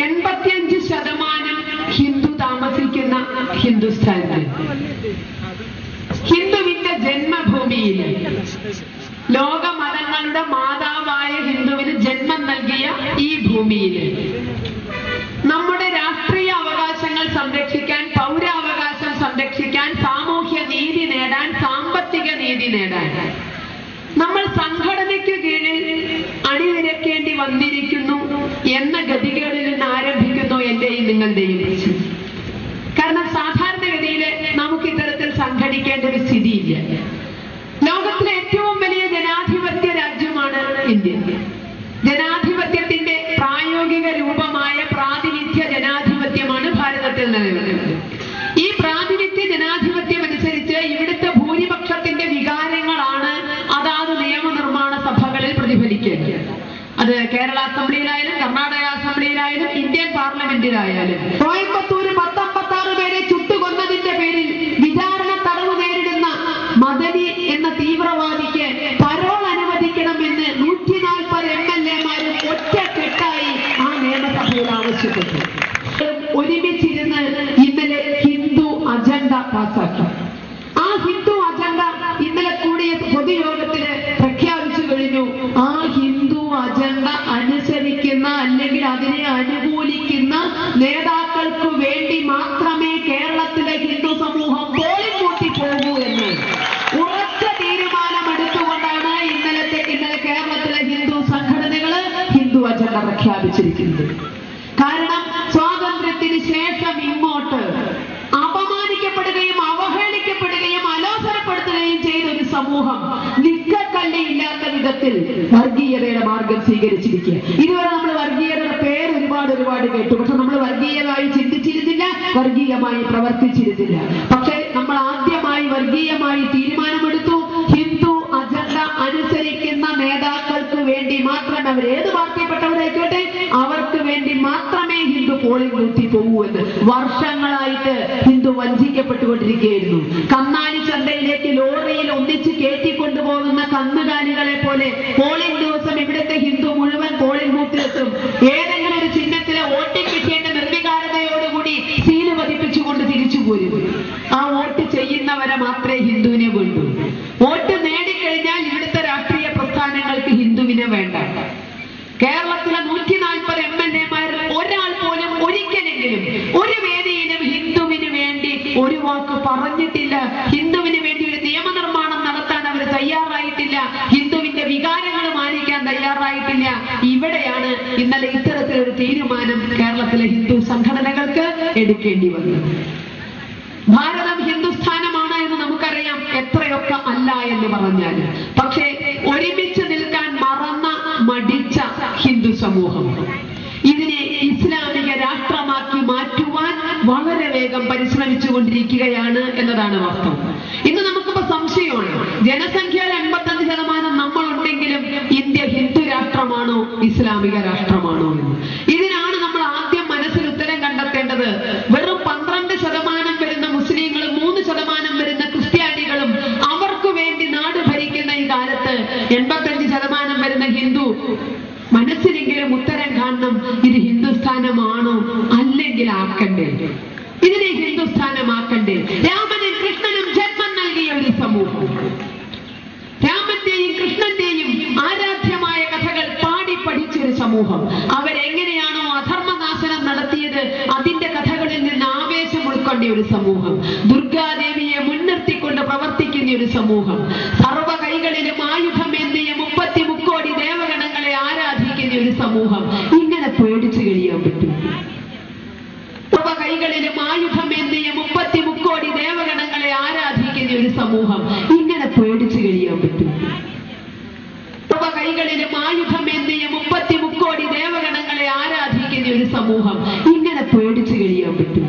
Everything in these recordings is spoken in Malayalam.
85% ഹിന്ദു താമസിക്കുന്ന ഹിന്ദുസ്ഥാനിൽ, ഹിന്ദുവിന്റെ ജന്മഭൂമിയിൽ, ലോക മതങ്ങളുടെ മാതാവായ ഹിന്ദുവിന് ജന്മം നൽകിയ ഈ ഭൂമിയിൽ നമ്മുടെ രാഷ്ട്രീയ അവകാശങ്ങൾ സംരക്ഷിക്കാൻ, പൗരാവകാശം സംരക്ഷിക്കാൻ, സാമൂഹ്യ നീതി നേടാൻ, സാമ്പത്തിക നീതി നേടാൻ നമ്മൾ സംഘടനയ്ക്ക് കീഴിൽ അണിനിരക്കേണ്ടി വന്നിരിക്കുന്നു എന്ന ഗതികളിൽ നിന്ന് ആരംഭിക്കുന്നു എന്റെയും നിങ്ങളുടെയും പ്രശ്നം. കാരണം സാധാരണഗതിയിൽ നമുക്ക് ഇത്തരത്തിൽ സംഘടിക്കേണ്ട ഒരു സ്ഥിതിയില്ല. ലോകത്തിലെ ഏറ്റവും വലിയ ജനാധിപത്യ രാജ്യമാണ് ഇന്ത്യ. ജനാധിപത്യത്തിന്റെ പ്രായോഗിക രൂപമായ പ്രാതിനിധ്യ ജനാധിപത്യമാണ് ഭാരതത്തിൽ നിലനിൽക്കുന്നത്. ഈ പ്രാതിനിധ്യ ജനാധിപത്യം അനുസരിച്ച് ഇവിടുത്തെ ഭൂരിപക്ഷത്തിന്റെ വികാരങ്ങളാണ് അതാത് നിയമനിർമ്മാണ സഭകളിൽ പ്രതിഫലിക്കേണ്ടത്. അത് കേരള അസംബ്ലിയിലായാലും കർണാടക അസംബ്ലിയിലായാലും ഇന്ത്യൻ പാർലമെന്റിലായാലും. കോയമ്പത്തൂര് 56 പേരെ ചുട്ടുകൊന്നതിന്റെ പേരിൽ വിചാരണ തടവ് നേരിടുന്ന മദനി എന്ന തീവ്രവാദിക്ക് പരോൾ അനുവദിക്കണമെന്ന് 140 MLA-മാരും ഒറ്റക്കെട്ടായി ആ നിയമസഭയിൽ ആവശ്യപ്പെട്ടു. ഒരുമിച്ചിരുന്ന് ഇന്നലെ ഹിന്ദു അജണ്ട പാസാക്കി. ആ ഹിന്ദു അജണ്ട ഇന്നലെ കൂടിയ പൊതുയോഗത്തിന് പ്രഖ്യാപിച്ചു കഴിഞ്ഞു. ആ ഹിന്ദു അജണ്ട അനുസരിക്കുന്ന അല്ലെങ്കിൽ അതിനെ അനുകൂലിക്കുന്ന നേതാക്കൾക്ക് വേണ്ടി മാത്രമേ കേരളത്തിലെ ഹിന്ദു സമൂഹം പോളിംഗ് കൂട്ടി പോകൂ എന്ന് ഉറച്ച തീരുമാനമെടുത്തുകൊണ്ടാണ് ഇന്നലെ കേരളത്തിലെ ഹിന്ദു സംഘടനകള് ഹിന്ദു അജണ്ട പ്രഖ്യാപിച്ചിരിക്കുന്നത്. കാരണം സ്വാതന്ത്ര്യത്തിന് ശേഷം ഇങ്ങോട്ട് അപമാനിക്കപ്പെടുകയും അവഹേളിക്കപ്പെടുകയും അലോസരപ്പെടുത്തുകയും ചെയ്ത ഒരു സമൂഹം നിക്കക്കല്ലില്ലാത്ത വിധത്തിൽ വർഗീയതയുടെ മാർഗം സ്വീകരിച്ചിരിക്കുക. ഇതുവരെ നമ്മൾ വർഗീയതയുടെ പേര് ഒരുപാട് കേട്ടു. പക്ഷെ നമ്മൾ വർഗീയമായി ചിന്തിച്ചിരുന്നില്ല, വർഗീയമായി പ്രവർത്തിച്ചിരുന്നില്ല. പക്ഷെ നമ്മൾ ആദ്യമായി വർഗീയമായി തീരുമാനമെടുത്തു. ഹിന്ദു അജണ്ട അനുസരിക്കുന്ന നേതാക്കൾക്ക് വേണ്ടി മാത്രമേ, അവരേത് പാർട്ടിപ്പെട്ടവരായിക്കോട്ടെ, അവർക്ക് വേണ്ടി മാത്രമേ ഹിന്ദു പോളിംഗ് ബൂത്തിൽ പോകൂ എന്ന് വർഷങ്ങളായിട്ട് ഹിന്ദു വഞ്ചിക്കപ്പെട്ടുകൊണ്ടിരിക്കുകയായിരുന്നു. കന്നാലി ചന്തയിലേക്ക് ലോറിയിൽ ഒന്നിച്ച് കയറ്റിക്കൊണ്ടുപോകുന്ന കന്നുകാലികളെ പോലെ പോളിംഗ് ദിവസം ഇവിടുത്തെ ഹിന്ദു മുഴുവൻ പോളിംഗ് ബൂത്തിലെത്തും. ഏതെങ്കിലും ഒരു ചിഹ്നത്തിലെ വോട്ടിംഗ് കിട്ടിയതിന്റെ നിർവികാരതയോടുകൂടി സീല് പതിപ്പിച്ചുകൊണ്ട് തിരിച്ചു പോരും. ആ വോട്ട് ചെയ്യുന്നവരെ മാത്രമേ ഹിന്ദുവിനെ വേണ്ടൂ. വോട്ട് നേടിക്കഴിഞ്ഞാൽ ഇവിടുത്തെ രാഷ്ട്രീയ പ്രസ്ഥാനങ്ങൾക്ക് ഹിന്ദുവിനെ വേണ്ട. കേരളത്തിലെ 140 MLA-മാരിൽ ഒരാൾ പോലും ഒരിക്കലെങ്കിലും ഒരു വേദിയിലും ഹിന്ദുവിന് വേണ്ടി ഒരു വാക്ക് പറഞ്ഞിട്ടില്ല. ഹിന്ദുവിന് വേണ്ടി ഒരു നിയമനിർമ്മാണം നടത്താൻ അവർ തയ്യാറായിട്ടില്ല. ഹിന്ദുവിന്റെ വികാരങ്ങൾ മാനിക്കാൻ തയ്യാറായിട്ടില്ല. ഇവിടെയാണ് ഇന്നലെ ഇത്തരത്തിലൊരു തീരുമാനം കേരളത്തിലെ ഹിന്ദു സംഘടനകൾക്ക് എടുക്കേണ്ടി വന്നത്. ഭാരതം ഹിന്ദുസ്ഥാനമാണ് എന്ന് നമുക്കറിയാം, എത്രയൊക്കെ അല്ല എന്ന് പറഞ്ഞാൽ. പക്ഷേ ഒരുമിച്ച് നിൽക്കാൻ മടിച്ച ഹിന്ദു സമൂഹം ഇതിനെ ഇസ്ലാമിക രാഷ്ട്രമാക്കി മാറ്റുവാൻ വളരെ വേഗം പരിശ്രമിച്ചു കൊണ്ടിരിക്കുകയാണ് എന്നതാണ് വാസ്തവം. ഇന്ന് നമുക്കിപ്പോ സംശയമാണ്, ജനസംഖ്യയിൽ 85% നമ്മളുണ്ടെങ്കിലും ഇന്ത്യ ഹിന്ദു രാഷ്ട്രമാണോ ഇസ്ലാമിക രാഷ്ട്രമാണോ എന്ന്. ഇതിനാണ് നമ്മൾ ആദ്യം മനസ്സിൽ ഉത്തരം കണ്ടെത്തേണ്ടത്. വെറും 12% വരുന്ന മുസ്ലിങ്ങളും 3% വരുന്ന ക്രിസ്ത്യാനികളും അവർക്ക് വേണ്ടി നാട് ഭരിക്കുന്ന ഈ കാലത്ത് 85% വരുന്ന ഹിന്ദു മനസ്സിലെങ്കിലും ഉത്തരം കാണണം. ഇത് ഹിന്ദുസ്ഥാനമാണോ അല്ലെങ്കിൽ ആക്കണ്ടേ? ഇതിനെ ഹിന്ദുസ്ഥാനമാക്കണ്ടേ? രാമനും കൃഷ്ണനും ജന്മം നൽകിയ ഒരു സമൂഹം, രാമന്റെയും കൃഷ്ണന്റെയും ആരാധ്യമായ കഥകൾ പാടി പഠിച്ചൊരു സമൂഹം, അവരെങ്ങനെയാണോ അധർമ്മനാശനം നടത്തിയത് അതിന്റെ കഥകളിൽ നിന്ന് ആവേശം ഉൾക്കൊണ്ട ഒരു സമൂഹം, ദുർഗാദേവിയെ മുൻനിർത്തിക്കൊണ്ട് പ്രവർത്തിക്കുന്ന ഒരു സമൂഹം, സർവ കൈകളിലും ആയുധമേന്തിയ 30 മുക്കോടി ദേവഗണങ്ങളെ ആരാധിക്കുന്ന ഒരു സമൂഹം, ഇങ്ങനെ പേടിച്ചു കഴിയാൻ പറ്റും? സർവ കൈകളിലും ആയുധമേന്തിയ 30 മുക്കോടി ദേവഗണങ്ങളെ ആരാധിക്കുന്ന ഒരു സമൂഹം, ഇങ്ങനെ പേടിച്ചു കഴിയാൻ പറ്റും? സർവ കൈകളിലും ആയുധമേന്തിയ 30 മുക്കോടി ദേവഗണങ്ങളെ ആരാധിക്കുന്ന ഒരു സമൂഹം, ഇങ്ങനെ പേടിച്ചു കഴിയാൻ പറ്റും?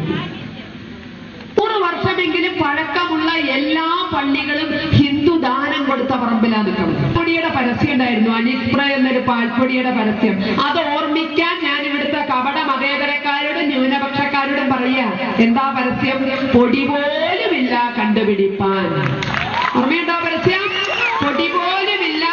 ഒരു വർഷമെങ്കിലും പഴക്കമുള്ള എല്ലാ പള്ളികളും ഹിന്ദു ദാനം കൊടുത്ത പറമ്പിലാണ് പാൽപ്പൊടിയുടെ പരസ്യം ഉണ്ടായിരുന്നു. അനിസ്പ്ര എന്നൊരു പാൽപ്പൊടിയുടെ പരസ്യം. അത് ഓർമ്മിക്കാൻ ഞാൻ ഇവിടുത്തെ കപട മതേതരക്കാരോടും ന്യൂനപക്ഷക്കാരോടും പറയാ, എന്താ പരസ്യം? പൊടി പോലുമില്ല കണ്ടുപിടിപ്പാൻ. ഓർമ്മയുണ്ടോ പരസ്യം? പൊടി പോലുമില്ല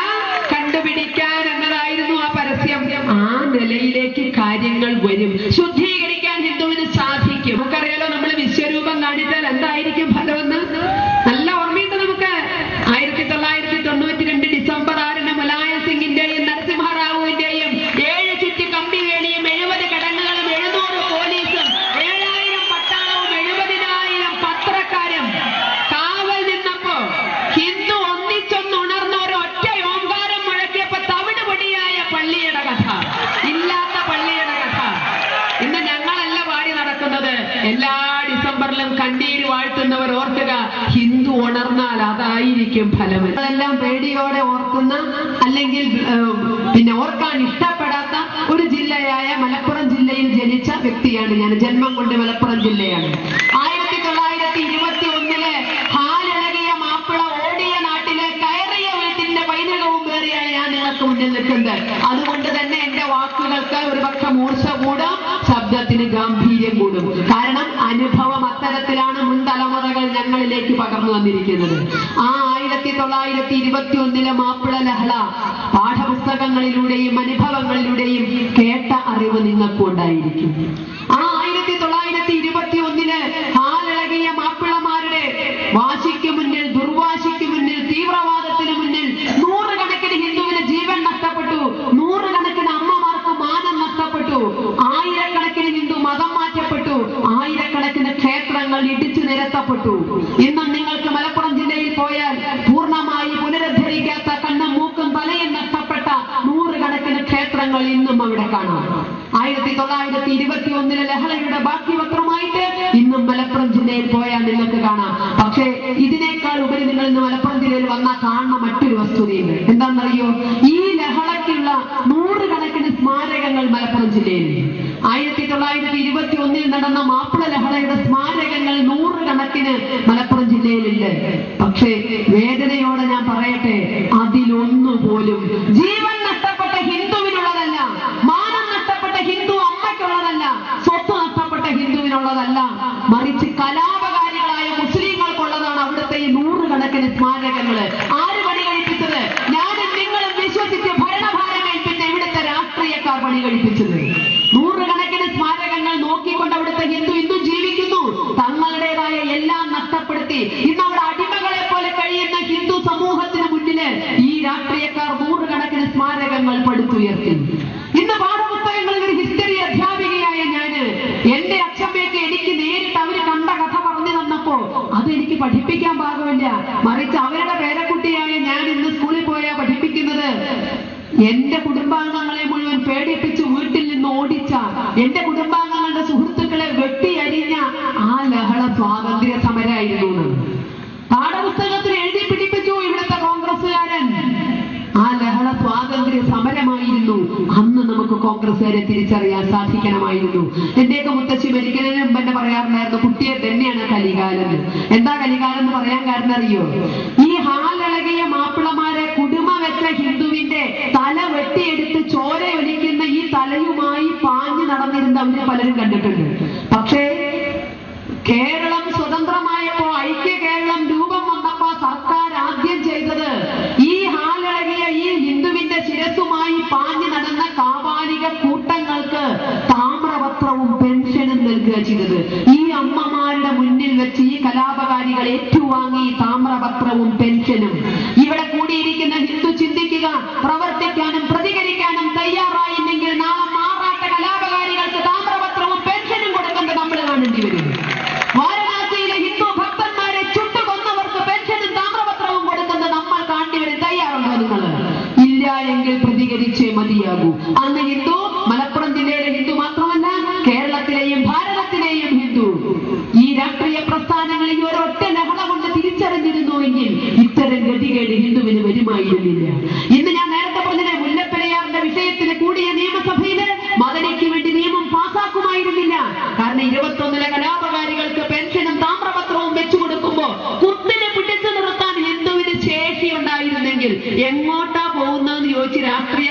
കണ്ടുപിടിക്കാൻ എന്നതായിരുന്നു ആ പരസ്യം. ആ നിലയിലേക്ക് കാര്യങ്ങൾ വരും. ശുദ്ധീകരിക്കാൻ ഹിന്ദുവിന് സാധിക്കും. നമുക്കറിയാലോ, നമ്മൾ വിശ്വരൂപം കാണിച്ചാൽ എന്തായിരിക്കും ഫലമെന്ന് നല്ല ഓർമ്മയുണ്ട് നമുക്ക്. 1992 ഡിസംബർ 6 മുലായം സിംഗിന്റെയും നരസിംഹറാവുവിന്റെയും 7 ചുറ്റി കമ്പിവേലിയും 70 കിടങ്ങുകളും 700 പോലീസും 7000 പട്ടാളവും 70,000 പത്രക്കാരും കാവൽ നിന്നപ്പോ ഹിന്ദു ഒന്നിച്ചൊന്നുണർന്ന ഒരു ഒറ്റ ഓങ്കാരം മുഴക്കിയപ്പോ തവിട് പൊടിയായ പള്ളിയുടെ കഥ, ഇല്ലാത്ത പള്ളിയുടെ കഥ ഇന്ന് ഞങ്ങളല്ല പാടി നടക്കുന്നത്. എല്ലാ ഡിസംബറിലും കണ്ണീര് വാഴ്ത്തുന്നവർ ഓർക്കുക, ഹിന്ദു ഉണർന്നാൽ അതായിരിക്കും ഫലം. എല്ലാം പേടിയോടെ ഓർക്കുന്ന, അല്ലെങ്കിൽ പിന്നെ ഓർക്കാൻ ഇഷ്ടപ്പെടാത്ത ഒരു ജില്ലയായ മലപ്പുറം ജില്ലയിൽ ജനിച്ച വ്യക്തിയാണ് ഞാൻ. ജന്മം കൊണ്ട് മലപ്പുറം ജില്ലയാണ്. 1921 ഹാലിളകിയ മാപ്പിള ഓടിയ നാട്ടിലെ കയറിയ വീട്ടിന്റെ പൈതൃകവും പേറിയാണ് ഞാൻ നിങ്ങൾക്ക് മുന്നിൽ നിൽക്കുന്നത്. അതുകൊണ്ട് തന്നെ എന്റെ വാക്കുകൾക്ക് ഒരുപക്ഷെ മൂർച്ച കൂടും, ശബ്ദത്തിന് ഗാംഭീര്യം കൂടും. കാരണം അനുഭവം അത്തരത്തിലാണ് മുൻ തലമുറകൾ ഞങ്ങളിലേക്ക് പകർന്നു വന്നിരിക്കുന്നത്. ആ 1921 മാപ്പിള ലഹള പാഠപുസ്തകങ്ങളിലൂടെയും അനുഭവങ്ങളിലൂടെയും കേട്ട അറിവ് നിങ്ങൾക്കും ഉണ്ടായിരിക്കും. ആ 1921 ഹാലിളകിയ മാപ്പിളമാരുടെ വാശിക്ക് മുന്നിൽ, ദുർവാശിക്ക് മുന്നിൽ, തീവ്രവാദത്തിന് മുന്നിൽ നൂറുകണക്കിന് ഹിന്ദുവിന് ജീവൻ നഷ്ടപ്പെട്ടു, നൂറുകണക്കിന് അമ്മമാർക്ക് മാനം നഷ്ടപ്പെട്ടു, ആയിരക്കണക്കിന് ഹിന്ദു മതം മാറ്റപ്പെട്ടു, ആയിരക്കണക്കിന് ക്ഷേത്രങ്ങൾ ഇടിച്ചു നിരത്തപ്പെട്ടു. ഇന്നും നിങ്ങൾക്ക് മലപ്പുറം ജില്ലയിൽ പോയാൽ പൂർണ്ണമായി പുനരുദ്ധരിക്കാത്ത, കണ്ണും മൂക്കും തലയും നഷ്ടപ്പെട്ട നൂറുകണക്കിന് ക്ഷേത്രങ്ങൾ ഇന്നും അവിടെ കാണാം. 1921 ലഹളയുടെ ബാക്കി പത്രമായിട്ട് ഇന്നും മലപ്പുറം ജില്ലയിൽ പോയാൽ നിങ്ങൾക്ക് കാണാം. പക്ഷേ ഇതിനേക്കാൾ ഉപരി നിങ്ങൾ ഇന്ന് മലപ്പുറം ജില്ലയിൽ വന്നാൽ കാണുന്ന മറ്റൊരു വസ്തുതയുണ്ട്. എന്താണെന്നറിയോ? ഈ ലഹളയ്ക്കുള്ള നൂറുകണക്കിന് സ്മാരകങ്ങൾ മലപ്പുറം ജില്ലയിൽ. 1921 നടന്ന മാപ്പിള ലഹളയുടെ സ്മാരകങ്ങൾ നൂറുകണക്കിന് മലപ്പുറം ജില്ലയിലുണ്ട്. പക്ഷേ വേദനയോടെ ഞാൻ പറയട്ടെ, അതിലൊന്നുപോലും ജീവൻ നഷ്ടപ്പെട്ട ഹിന്ദുവിനുള്ളതല്ല, മാനം നഷ്ടപ്പെട്ട ഹിന്ദു അമ്മയ്ക്കുള്ളതല്ല, സ്വത്ത് നഷ്ടപ്പെട്ട ഹിന്ദുവിനുള്ളതല്ല, മറിച്ച് കലാപകാരികളായ മുസ്ലിങ്ങൾക്കുള്ളതാണ് അവിടുത്തെ ഈ നൂറുകണക്കിന് സ്മാരകങ്ങള്. ആര് പണി കഴിപ്പിച്ചത്? ഞാനും നിങ്ങളും വിശ്വസിച്ച് ഭരണഭാരം ഏൽപ്പിച്ച ഇവിടുത്തെ രാഷ്ട്രീയക്കാർ പണി കഴിപ്പിച്ചത്. നൂറുകണക്കിന് സ്മാരകങ്ങൾ നോക്കിക്കൊണ്ട് അവിടുത്തെ ഹിന്ദു ഇന്നും ജീവിക്കുന്നു. തങ്ങളുടേതായ എല്ലാം നഷ്ടപ്പെടുത്തി ഇന്ന് അവിടെ അടിമകളെ പോലെ കഴിയുന്ന ഹിന്ദു സമൂഹത്തിന് മുന്നില് ഈ രാഷ്ട്രീയക്കാർ നൂറുകണക്കിന് സ്മാരകങ്ങൾ പടുത്തുയർത്തി. ഇന്ന് പാഠപുസ്തകങ്ങളിൽ ഒരു ഹിസ്റ്ററി അധ്യാപികയായ ഞാന് എന്റെ അച്ഛമ്മയൊക്കെ എനിക്ക് നേരിട്ട് അവര് കണ്ട കഥ പറഞ്ഞു തന്നപ്പോ അതെനിക്ക് പഠിപ്പിക്കാൻ പാകമില്ല. മറിച്ച് അവരുടെ പേരക്കുട്ടിയായ ഞാൻ ഇന്ന് സ്കൂളിൽ പോയാ പഠിപ്പിക്കുന്നത് എന്റെ കുടുംബാംഗങ്ങളെ മുഴുവൻ പേടിപ്പിച്ച് വീട്ടിൽ നിന്ന് ഓടിച്ച, എന്റെ കുടുംബാംഗങ്ങളുടെ സുഹൃത്തുക്കളെ വെട്ടിയരിഞ്ഞ ആ ലഹള സ്വാതന്ത്ര്യ സമരമായിരുന്നു. പാഠപുസ്തകത്തിൽ എഴുതി പിടിപ്പിച്ചു ഇവിടുത്തെ കോൺഗ്രസ്സുകാരൻ. ആ ലഹള സ്വാതന്ത്ര്യ സമരമായിരുന്നു. അന്ന് നമുക്ക് കോൺഗ്രസ്സുകാരെ തിരിച്ചറിയാൻ സാധിക്കണമായിരുന്നു. എന്റെയൊക്കെ മുത്തശ്ശി മരിക്കുന്നതിന് മുമ്പ് എന്നെ പറയാറുണ്ടായിരുന്നു, കുട്ടിയെ തന്നെയാണ് കലികാലം. എന്താ കലികാലം എന്ന് പറയാൻ കാരണം അറിയോ? ഈ ഹാലിളകിയ മാപ്പിളമാരെ കുടുമ വെച്ച ഹിന്ദുവിന്റെ തല വെട്ടിയെടുത്ത് ചോര ഒലിക്കുന്ന ഈ തലയുമായി പാഞ്ഞു നടന്നിരുന്നവര് പലരും കണ്ടിട്ടുണ്ട്. പക്ഷേ കേരളം സ്വതന്ത്രമായപ്പോ, ഐക്യ കേരളം രൂപം വന്നപ്പോ സർക്കാർ ആദ്യം ചെയ്തത് ഈ ഹാലിളകിയ ഈ ഹിന്ദുവിന്റെ ശിരസുമായി പാഞ്ഞു നടന്ന കാപാലിക കൂട്ടങ്ങൾക്ക് താമ്രപത്രവും പെൻഷനും നൽകുക ചെയ്തത്. ഈ അമ്മമാരുടെ മുന്നിൽ വെച്ച് ഈ കലാപകാരികൾ ഏറ്റുവാങ്ങി താമ്രപത്രവും പെൻഷനും. ഇവിടെ കൂടിയിരിക്കുന്ന ഹിന്ദു ചിന്തിക്കുക, പ്രവർത്തിക്കാനും പ്രതികരിക്കാനും തയ്യാറായില്ലെങ്കിൽ നാളെ മാറാട്ട കലാപകാരികൾക്ക് താമ്രപത്രവും പെൻഷനും കൊടുക്കുന്നത് നമ്മൾ കാണേണ്ടി വരും. വാരണാസിയിലെ ഹിന്ദു ഭക്തന്മാരെ ചുട്ടുകൊന്നവർക്ക് പെൻഷനും താമ്രപത്രവും കൊടുക്കുന്നത് നമ്മൾ കാണേണ്ടി വരും. തയ്യാറുണ്ടോ നിങ്ങൾ? ഇല്ല എങ്കിൽ പ്രതികരിച്ചേ മതിയാകൂ. അന്ന് ഹിന്ദു മലപ്പുറം ജില്ലയിലെ ഹിന്ദു മാത്രമല്ല, കേരളത്തിലെയും ഭാരതത്തിലെയും ഹിന്ദു ഈ രാഷ്ട്രീയ പ്രസ്ഥാനങ്ങളിൽ ഒരൊറ്റ ലഹള കൊണ്ട് തിരിച്ചറിഞ്ഞിരുന്നുവെങ്കിൽ ഇത്തരം ഗതികേട് ഹിന്ദുവിന് വരുമായിരുന്നില്ല. ഇന്ന് ഞാൻ നേരത്തെ പറഞ്ഞത് മുല്ലപ്പെരിയാറിന്റെ വിഷയത്തിന് കൂടിയ നിയമസഭയില് മദനിക്ക് വേണ്ടി നിയമം പാസാക്കുമായിരുന്നില്ല. കാരണം 21 കലാപകാരികൾക്ക് പെൻഷനും താമ്രപത്രവും വെച്ചു കൊടുക്കുമ്പോ കുത്തിനെ പിടിച്ചു നിർത്താൻ ഹിന്ദുവിന് ശേഷി ഉണ്ടായിരുന്നെങ്കിൽ എങ്ങോട്ടാ പോകുന്നതെന്ന് ചോദിച്ച് രാഷ്ട്രീയ